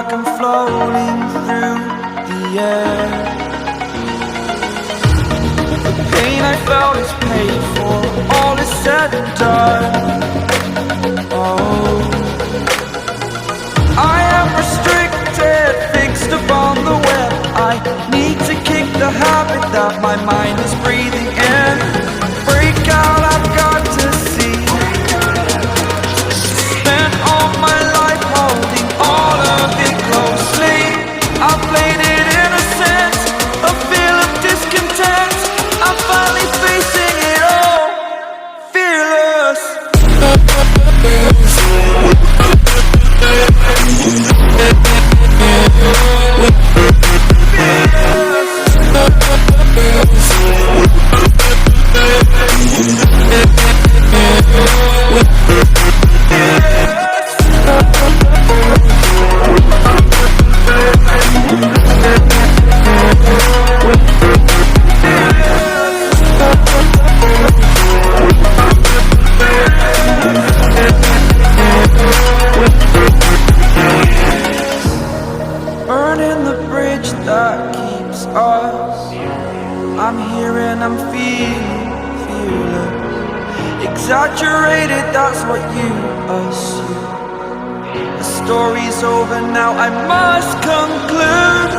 like I'm floating through the air. The pain I felt is paid for, all is said and done. Oh, I am restricted, fixed upon the web. I need to kick the habit that my mind is breathing in. Break out, I've got to see. Spent all my life holding all of it closely. I played it innocent, a feel of discontent. I'm finally facing it all, fearless. Burning the bridge that keeps us. I'm here and I'm feeling exaggerated, that's what you assume. The story's over now, I must conclude.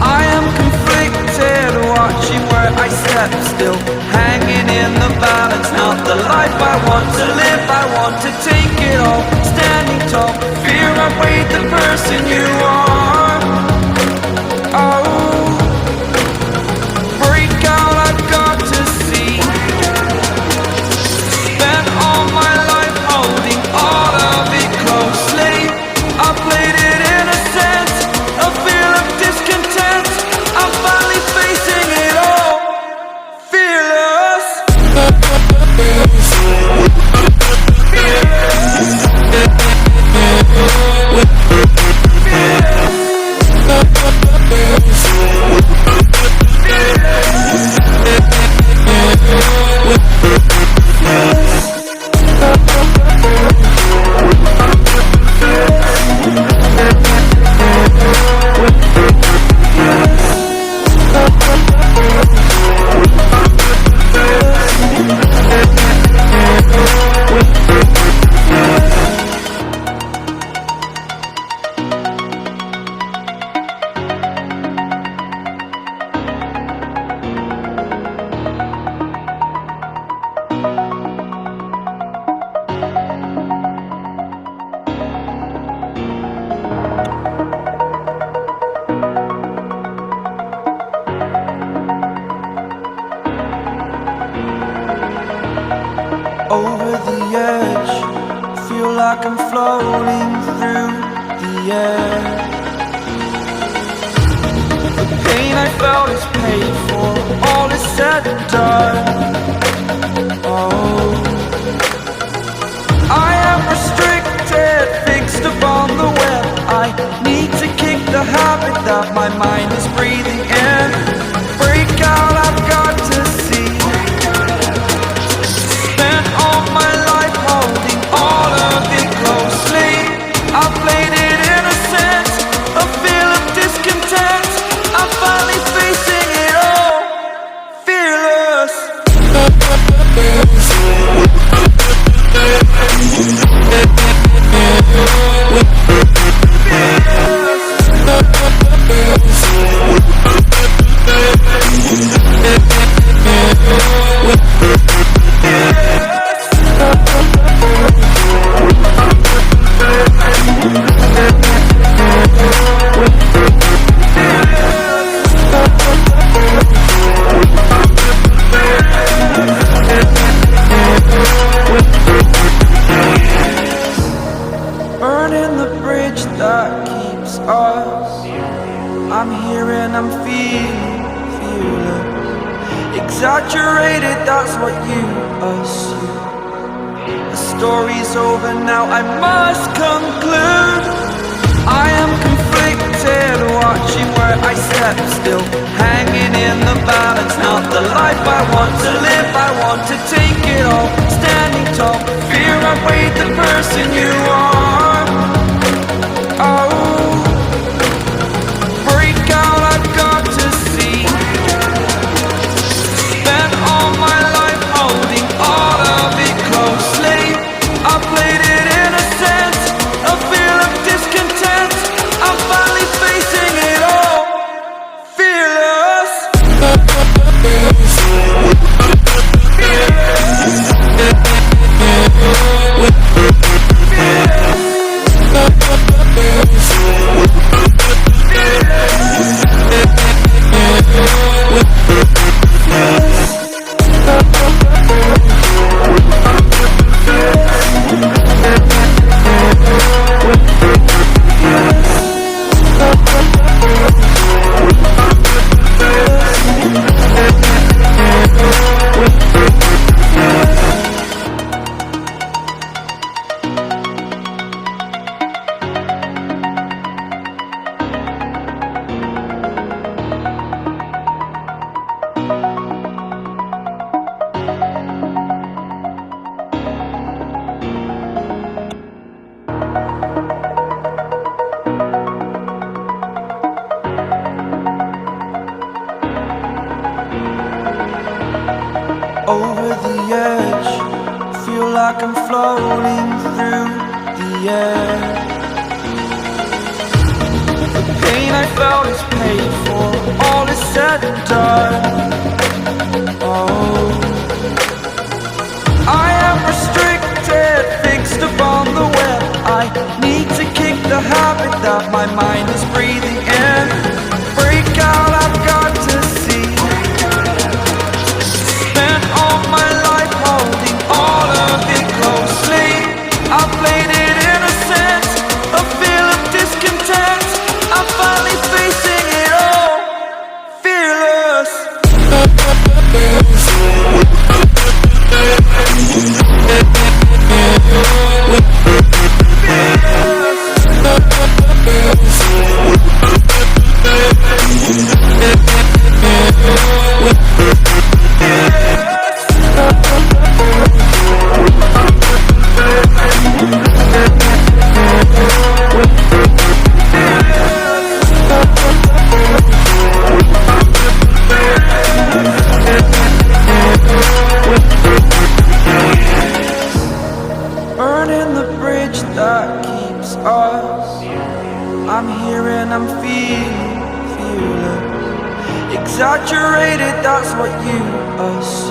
I am conflicted, watching where I step still, hanging in the balance. Not the life I want to live, I want to take it all. Standing tall, fear I weighed the person you are. Oh, break out, I've got to see. Spent all my life holding all of it closely. I played it innocent, a feel of discontent. I'm finally facing it all, fearless. Over the edge, feel like I'm floating through the air. The pain I felt is paid for, all is said and done. Oh, I am restricted, fixed upon the web. I need to kick the habit that my mind is breathing in. Break out, I've got to see. Spent all my life holding all of it closely. I played it innocent, a feel of discontent. I'm finally facing it all, fearless. Burning the bridge that keeps us. I'm here and I'm feeling exaggerated, that's what you assume. The story's over now, I must conclude. I am conflicted, watching where I step still, hanging in the balance. Not the life I want to live, I want to take it all. Standing tall, fear I weighed the person you are. Oh, like I'm floating through the air. The pain I felt is paid for, all is said and done. Oh, I am restricted, fixed upon the web. I need to kick the habit that my mind is breathing in. Break out, I've got to see. Spent all my life holding all of it closely. I played it innocent, a feel of discontent. I'm finally facing it all, fearless. Burning the bridge that keeps us. I'm here and I'm feeling fearless. Exaggerated, that's what you assume.